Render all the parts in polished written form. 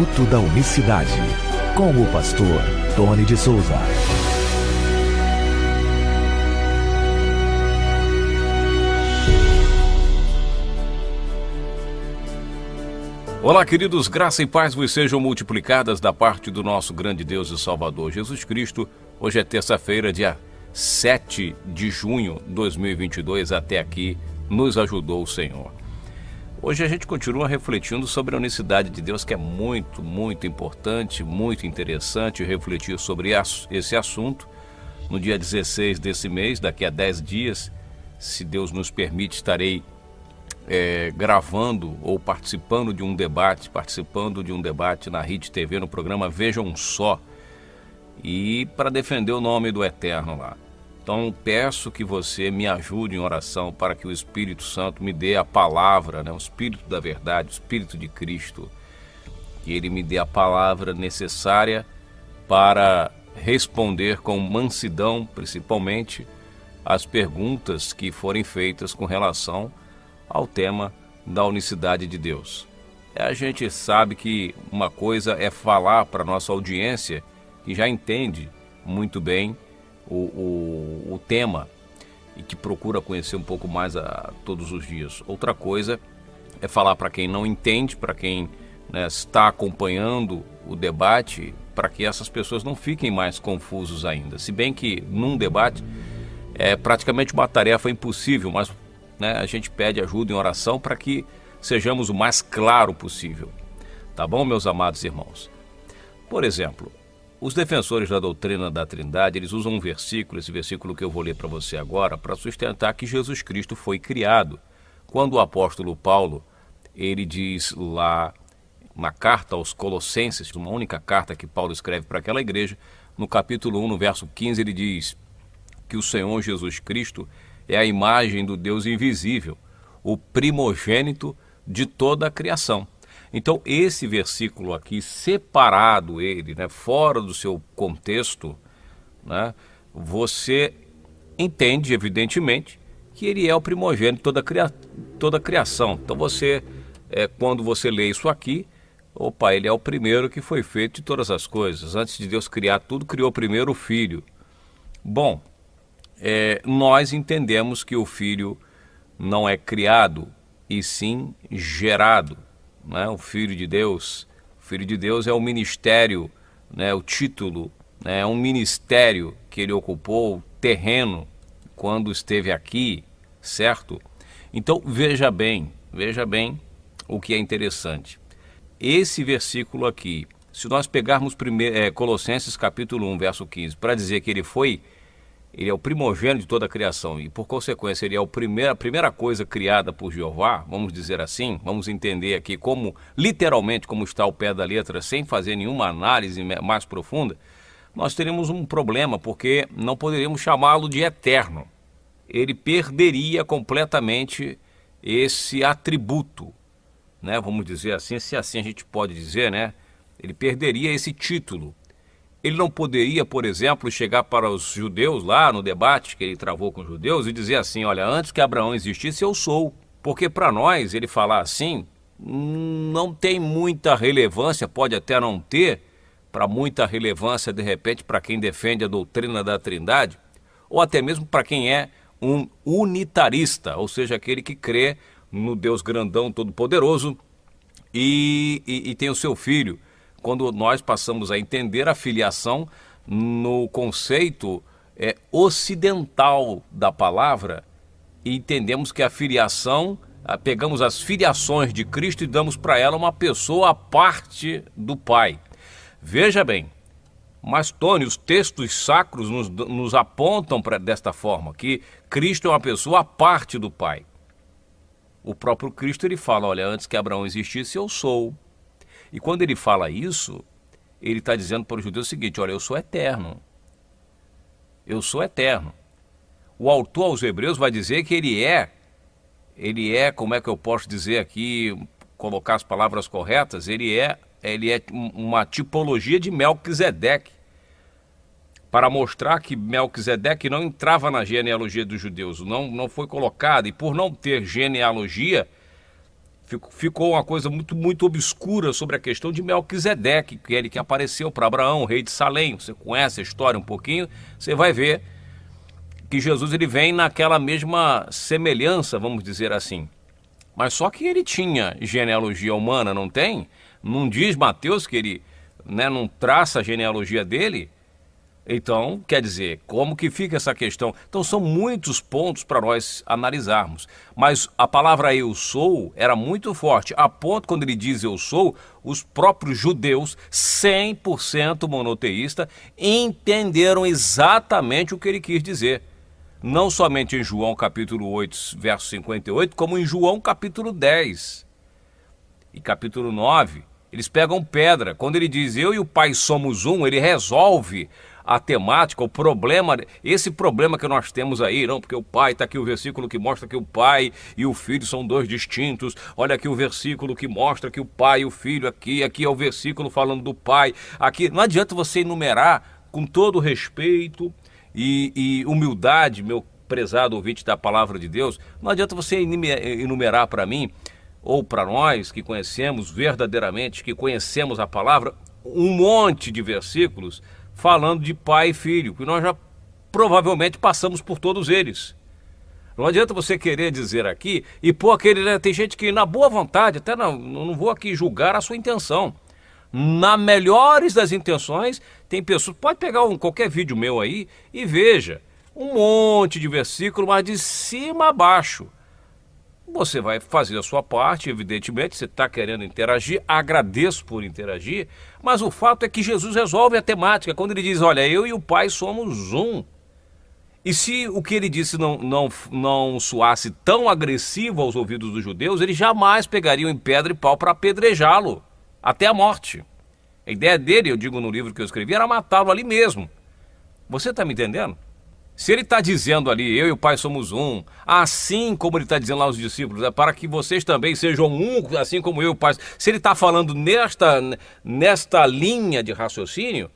Minuto da Unicidade, com o pastor Tony de Souza. Olá, queridos, graça e paz vos sejam multiplicadas da parte do nosso grande Deus e Salvador Jesus Cristo. Hoje é terça-feira, dia 7 de junho de 2022, até aqui nos ajudou o Senhor. Hoje a gente continua refletindo sobre a unicidade de Deus, que é muito, muito importante, muito interessante refletir sobre esse assunto. No dia 16 desse mês, daqui a 10 dias, se Deus nos permite, estarei gravando ou participando de um debate na Rede TV, no programa Vejam Só, e para defender o nome do Eterno lá. Então peço que você me ajude em oração para que o Espírito Santo me dê a palavra, o Espírito da verdade, o Espírito de Cristo, que ele me dê a palavra necessária para responder com mansidão, principalmente, as perguntas que forem feitas com relação ao tema da unicidade de Deus. A gente sabe que uma coisa é falar para a nossa audiência, que já entende muito bem o tema e que procura conhecer um pouco mais todos os dias. Outra coisa é falar para quem não entende, para quem está acompanhando o debate, para que essas pessoas não fiquem mais confusos ainda. Se bem que num debate é praticamente uma tarefa impossível, mas a gente pede ajuda em oração para que sejamos o mais claro possível. Tá bom, meus amados irmãos? Por exemplo, os defensores da doutrina da Trindade, eles usam um versículo, esse versículo que eu vou ler para você agora, para sustentar que Jesus Cristo foi criado. Quando o apóstolo Paulo, ele diz lá na carta aos Colossenses, uma única carta que Paulo escreve para aquela igreja, no capítulo 1, no verso 15, ele diz que o Senhor Jesus Cristo é a imagem do Deus invisível, o primogênito de toda a criação. Então, esse versículo aqui, separado ele, fora do seu contexto, você entende, evidentemente, que ele é o primogênito de toda a criação. Então, quando você lê isso aqui, ele é o primeiro que foi feito de todas as coisas. Antes de Deus criar tudo, criou primeiro o Filho. Bom, nós entendemos que o Filho não é criado, e sim gerado. O Filho de Deus é o ministério, o título, é um ministério que ele ocupou terreno quando esteve aqui, certo? Então veja bem o que é interessante. Esse versículo aqui, se nós pegarmos Colossenses capítulo 1, verso 15, para dizer que ele é o primogênito de toda a criação e, por consequência, ele é a primeira coisa criada por Jeová, vamos dizer assim, vamos entender aqui literalmente como está ao pé da letra, sem fazer nenhuma análise mais profunda, nós teríamos um problema, porque não poderíamos chamá-lo de eterno. Ele perderia completamente esse atributo, vamos dizer assim, se assim a gente pode dizer, ele perderia esse título. Ele não poderia, por exemplo, chegar para os judeus lá no debate que ele travou com os judeus e dizer assim, olha, antes que Abraão existisse, eu sou. Porque para nós, ele falar assim, não tem muita relevância, pode até não ter, para muita relevância, de repente, para quem defende a doutrina da Trindade, ou até mesmo para quem é um unitarista, ou seja, aquele que crê no Deus grandão, todo-poderoso e tem o seu filho. Quando nós passamos a entender a filiação no conceito ocidental da palavra, e entendemos que a filiação, pegamos as filiações de Cristo e damos para ela uma pessoa à parte do Pai. Veja bem, mas Tony, os textos sacros nos apontam desta forma, que Cristo é uma pessoa à parte do Pai. O próprio Cristo, ele fala, olha, antes que Abraão existisse, eu sou. E quando ele fala isso, ele está dizendo para os judeus o seguinte, olha, eu sou eterno. Eu sou eterno. O autor aos Hebreus vai dizer que ele é, como é que eu posso dizer aqui, colocar as palavras corretas, ele é uma tipologia de Melquisedeque, para mostrar que Melquisedeque não entrava na genealogia dos judeus, não foi colocado, e por não ter genealogia, Ficou uma coisa muito obscura sobre a questão de Melquisedeque, que ele que apareceu para Abraão, rei de Salém. Você conhece a história um pouquinho, você vai ver que Jesus ele vem naquela mesma semelhança, vamos dizer assim. Mas só que ele tinha genealogia humana, não tem? Não diz Mateus que ele, né, não traça a genealogia dele? Então, quer dizer, como que fica essa questão? Então, são muitos pontos para nós analisarmos. Mas a palavra eu sou era muito forte. A ponto, quando ele diz eu sou, os próprios judeus, 100% monoteísta, entenderam exatamente o que ele quis dizer. Não somente em João capítulo 8, verso 58, como em João capítulo 10 e capítulo 9. Eles pegam pedra. Quando ele diz eu e o Pai somos um, ele resolve a temática, o problema, esse problema que nós temos aí, não, porque o Pai, está aqui o versículo que mostra que o Pai e o Filho são dois distintos, olha aqui o versículo que mostra que o Pai e o Filho, aqui é o versículo falando do Pai, aqui, não adianta você enumerar com todo respeito e humildade, meu prezado ouvinte da palavra de Deus, não adianta você enumerar para mim, ou para nós que conhecemos verdadeiramente, que conhecemos a palavra, um monte de versículos falando de pai e filho, que nós já provavelmente passamos por todos eles. Não adianta você querer dizer aqui e pôr aquele, né, tem gente que na boa vontade, até não vou aqui julgar a sua intenção, na melhores das intenções, tem pessoas, pode pegar qualquer vídeo meu aí e veja, um monte de versículo, mas de cima a baixo. Você vai fazer a sua parte, evidentemente, você está querendo interagir, agradeço por interagir, mas o fato é que Jesus resolve a temática, quando ele diz, olha, eu e o Pai somos um. E se o que ele disse não soasse tão agressivo aos ouvidos dos judeus, eles jamais pegariam em pedra e pau para apedrejá-lo, até a morte. A ideia dele, eu digo no livro que eu escrevi, era matá-lo ali mesmo. Você está me entendendo? Se ele está dizendo ali, eu e o Pai somos um, assim como ele está dizendo lá aos discípulos, é para que vocês também sejam um, assim como eu e o Pai. Se ele está falando nesta linha de raciocínio,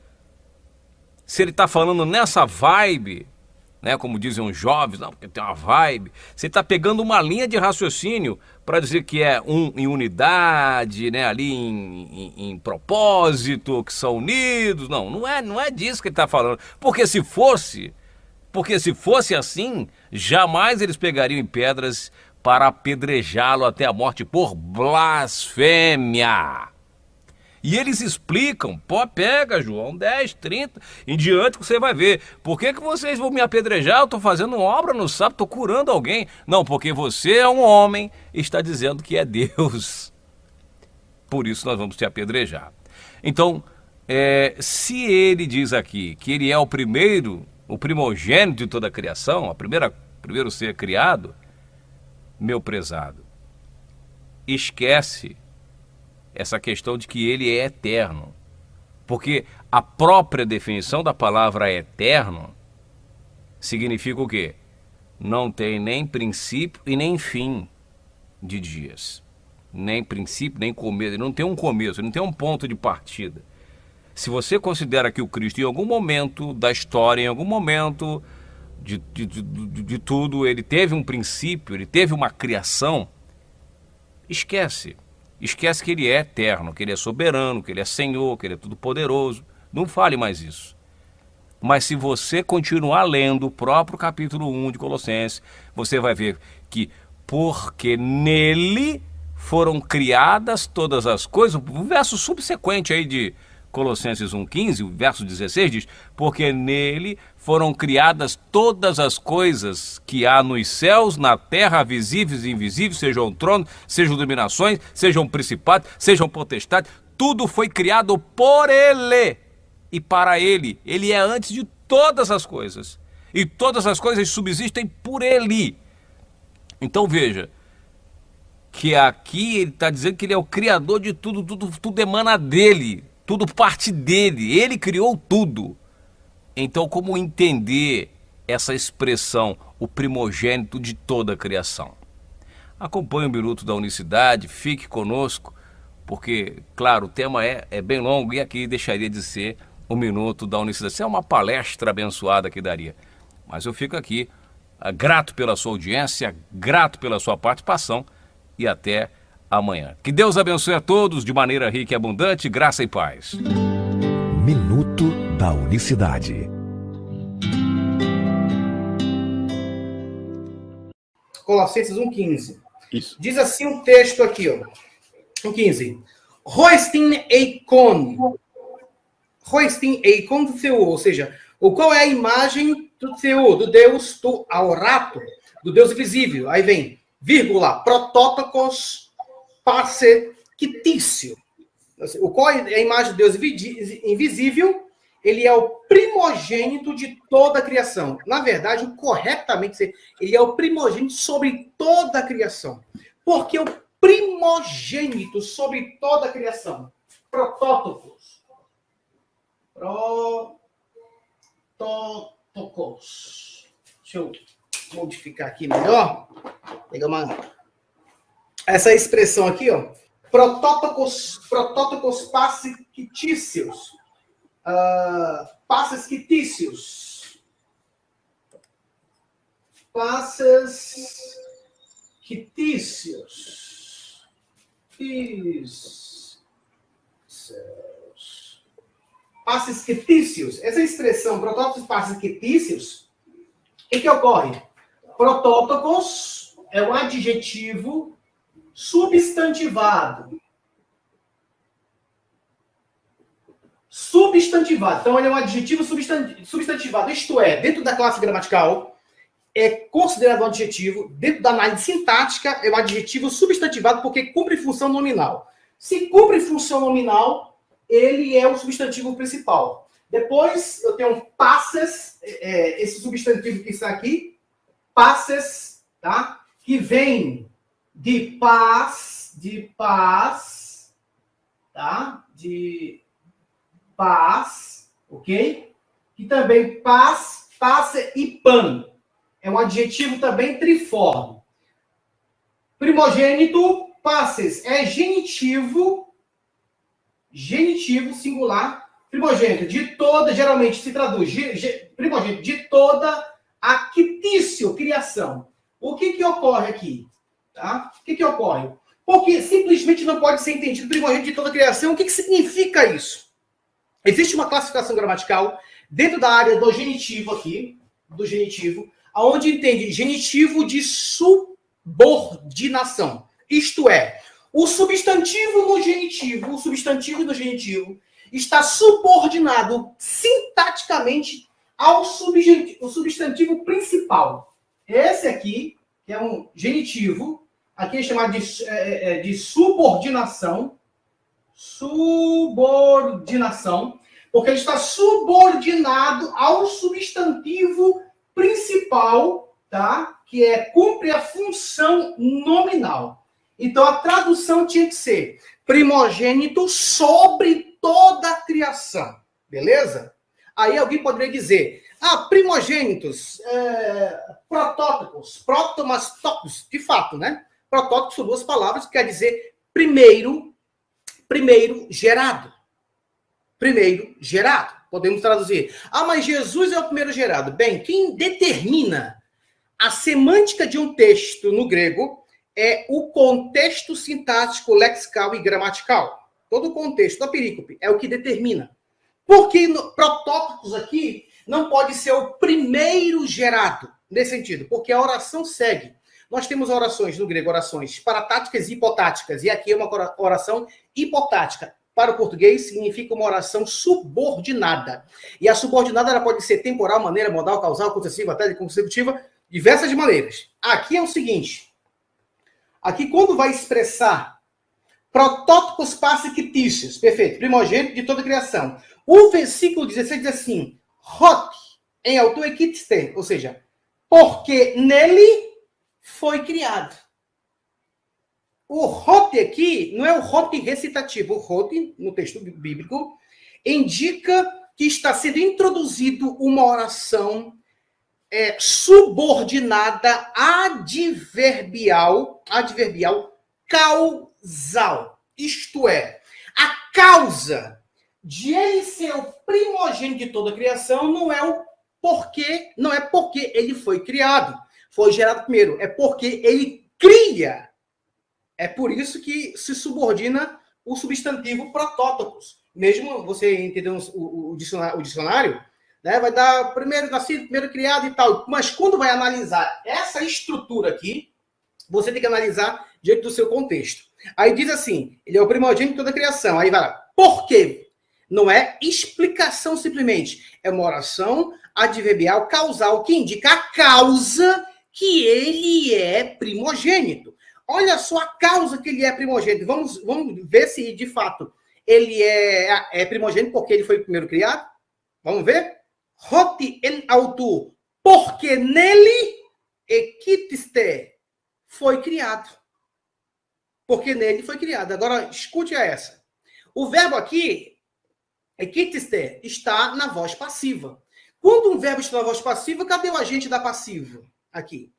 se ele está falando nessa vibe, né, como dizem os jovens, não, porque tem uma vibe, você está pegando uma linha de raciocínio para dizer que é um em unidade, né, ali em propósito, que são unidos, não é disso que ele está falando, porque se fosse assim, jamais eles pegariam em pedras para apedrejá-lo até a morte por blasfêmia. E eles explicam, pega João 10, 30, em diante que você vai ver. Por que vocês vão me apedrejar? Eu estou fazendo obra no sábado, estou curando alguém. Não, porque você é um homem e está dizendo que é Deus. Por isso nós vamos te apedrejar. Então, se ele diz aqui que ele é o primogênito de toda a criação, primeiro ser criado, meu prezado, esquece essa questão de que ele é eterno. Porque a própria definição da palavra eterno significa o quê? Não tem nem princípio e nem fim de dias. Nem princípio, nem começo. Ele não tem um começo, ele não tem um ponto de partida. Se você considera que o Cristo, em algum momento da história, em algum momento de tudo, ele teve um princípio, ele teve uma criação, esquece. Esquece que ele é eterno, que ele é soberano, que ele é Senhor, que ele é todo-poderoso. Não fale mais isso. Mas se você continuar lendo o próprio capítulo 1 de Colossenses, você vai ver que porque nele foram criadas todas as coisas, o verso subsequente aí de Colossenses 1,15, o verso 16 diz, porque nele foram criadas todas as coisas que há nos céus, na terra, visíveis e invisíveis, sejam tronos, sejam dominações, sejam principados, sejam potestades, tudo foi criado por ele e para ele. Ele é antes de todas as coisas e todas as coisas subsistem por ele. Então veja, que aqui ele está dizendo que ele é o criador de tudo, tudo emana dele. Tudo parte dele, ele criou tudo. Então, como entender essa expressão, o primogênito de toda a criação? Acompanhe o Minuto da Unicidade, fique conosco, porque, claro, o tema é bem longo e aqui deixaria de ser o Minuto da Unicidade. Isso é uma palestra abençoada que daria. Mas eu fico aqui, grato pela sua audiência, grato pela sua participação e até amanhã. Que Deus abençoe a todos de maneira rica e abundante, graça e paz. Minuto da Unicidade. Colossenses 1,15. Isso. Diz assim um texto aqui, ó. 1,15. Roestin eikon. Roestin eikon do Theou, ou seja, qual é a imagem do Theou, do Deus, do aurato, do Deus invisível. Aí vem, vírgula, protótocos passe quitício. Qual é a imagem do Deus invisível? Ele é o primogênito de toda a criação. Na verdade, corretamente, ele é o primogênito sobre toda a criação. Porque o primogênito sobre toda a criação. Protótocos. Protótocos. Deixa eu modificar aqui melhor. Pegar essa expressão aqui, ó. Protótocos passiquitícios. Passes quitícios. Passes quitícios. Passes quitícios. Essa expressão, protótocos passes quitícios, o que ocorre? Protótocos é um adjetivo substantivado. Substantivado. Então, ele é um adjetivo substantivado. Isto é, dentro da classe gramatical, é considerado um adjetivo. Dentro da análise sintática, é um adjetivo substantivado porque cumpre função nominal. Se cumpre função nominal, ele é o substantivo principal. Depois, eu tenho passes, esse substantivo que está aqui, passes, tá? Que vem de paz, tá? De paz, ok? Que também paz, passe e pan. É um adjetivo também triforme. Primogênito, passes, é genitivo singular. Primogênito, de toda, geralmente se traduz, primogênito, de toda a quitício, criação. O que ocorre aqui? Tá? O que ocorre? Porque simplesmente não pode ser entendido primogênito de toda a criação. O que significa isso? Existe uma classificação gramatical dentro da área do genitivo aqui, do genitivo, onde entende genitivo de subordinação. Isto é, o substantivo no genitivo está subordinado sintaticamente ao substantivo principal. Esse aqui, que é um genitivo, aqui é chamado de subordinação. Subordinação, porque ele está subordinado ao substantivo principal, tá? Que cumpre a função nominal. Então, a tradução tinha que ser primogênito sobre toda a criação. Beleza? Aí alguém poderia dizer, primogênitos, protótipos, protomastopos, de fato, né? Protótipos são duas palavras, que quer dizer primeiro gerado. Primeiro gerado. Podemos traduzir. Mas Jesus é o primeiro gerado. Bem, quem determina a semântica de um texto no grego é o contexto sintático, lexical e gramatical. Todo o contexto da perícope é o que determina. Porque protótipos aqui não pode ser o primeiro gerado, nesse sentido, porque a oração segue. Nós temos orações no grego, orações paratáticas e hipotáticas, e aqui é uma oração hipotática. Para o português, significa uma oração subordinada. E a subordinada ela pode ser temporal, maneira, modal, causal, concessiva, até consecutiva, diversas maneiras. Aqui é o seguinte. Aqui, quando vai expressar protótipos passiquitícios, perfeito, primogênito de toda a criação. O versículo 16 diz assim, hot em autoequitste, ou seja, porque nele foi criado. O hot aqui não é o hot recitativo. O hot, no texto bíblico, indica que está sendo introduzido uma oração subordinada adverbial causal. Isto é, a causa de ele ser o primogênito de toda a criação não é porque ele foi criado, foi gerado primeiro, é porque ele cria É por isso que se subordina o substantivo protótopos. Mesmo você entendendo o dicionário, né, vai dar primeiro nascido, primeiro criado e tal. Mas quando vai analisar essa estrutura aqui, você tem que analisar diante do seu contexto. Aí diz assim, ele é o primogênito de toda a criação. Aí vai lá, por quê? Não é explicação simplesmente. É uma oração adverbial causal que indica a causa que ele é primogênito. Olha só a causa que ele é primogênito. Vamos ver se, de fato, ele é primogênito porque ele foi o primeiro criado. Vamos ver? Roti el autor, porque nele equitiste foi criado. Porque nele foi criado. Agora, escute essa. O verbo aqui, equitiste, está na voz passiva. Quando um verbo está na voz passiva, cadê o agente da passiva? Aqui.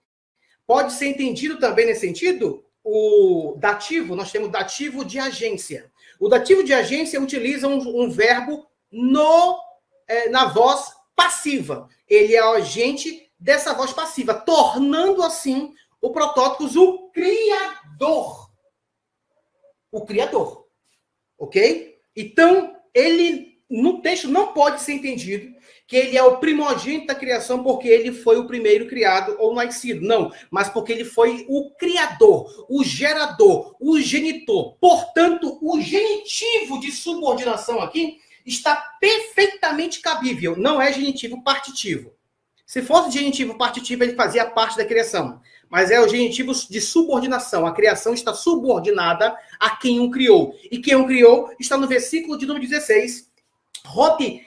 Pode ser entendido também nesse sentido o dativo. Nós temos dativo de agência. O dativo de agência utiliza um verbo na voz passiva. Ele é o agente dessa voz passiva, tornando assim o protótipos o criador. O criador. Ok? Então, ele, no texto, não pode ser entendido que ele é o primogênito da criação porque ele foi o primeiro criado ou nascido. Não, mas porque ele foi o criador, o gerador, o genitor. Portanto, o genitivo de subordinação aqui está perfeitamente cabível. Não é genitivo partitivo. Se fosse genitivo partitivo, ele fazia parte da criação. Mas é o genitivo de subordinação. A criação está subordinada a quem o criou. E quem o criou está no versículo de número 16. Roti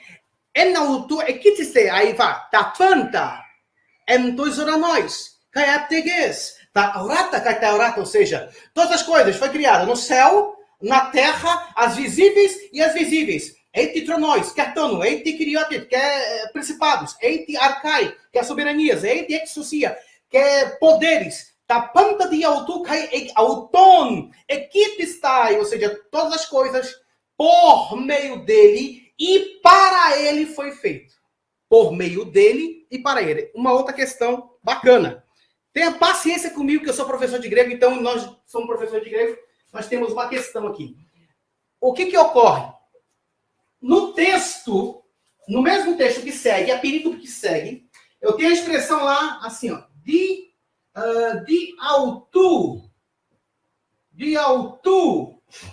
enautu equitiste. Aí vai. Ta panta emtoisoranois. Caiaptegues. Ta aurata caitaurata. Ou seja, todas as coisas foi criada no céu, na terra, as visíveis e as visíveis. Eite tronóis, que é tono, eite criote, que é principados, eite arcai, que é soberanias, eite exousia, que é poderes, ta panta de autu cai auton, equipistai, ou seja, todas as coisas por meio dele e para ele foi feito. Por meio dele e para ele. Uma outra questão bacana. Tenha paciência comigo, que eu sou professor de grego, então nós somos professores de grego, nós temos uma questão aqui. O que ocorre? No texto, no mesmo texto que segue, a perícope que segue, eu tenho a expressão lá, assim, ó, de autu,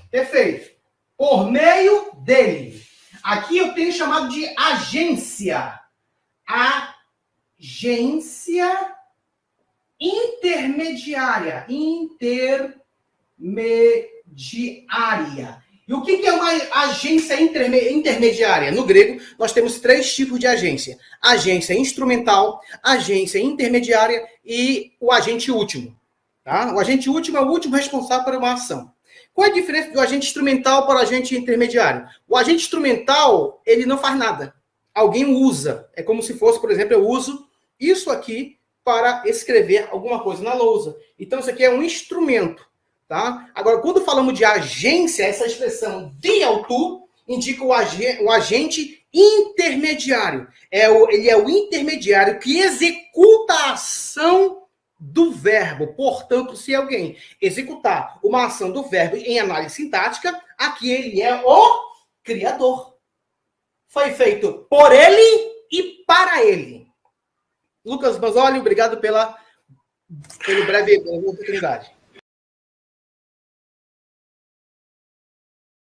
perfeito, por meio dele. Aqui eu tenho chamado de agência, intermediária. E o que é uma agência intermediária? No grego, nós temos 3 tipos de agência. Agência instrumental, agência intermediária e o agente último. Tá? O agente último é o último responsável por uma ação. Qual é a diferença do agente instrumental para o agente intermediário? O agente instrumental, ele não faz nada. Alguém usa. É como se fosse, por exemplo, eu uso isso aqui para escrever alguma coisa na lousa. Então, isso aqui é um instrumento. Tá? Agora, quando falamos de agência, essa expressão de autu indica o agente intermediário. Ele é o intermediário que executa a ação do verbo. Portanto, se alguém executar uma ação do verbo em análise sintática, aqui ele é o criador. Foi feito por ele e para ele. Lucas Mazzoli, obrigado pela breve oportunidade.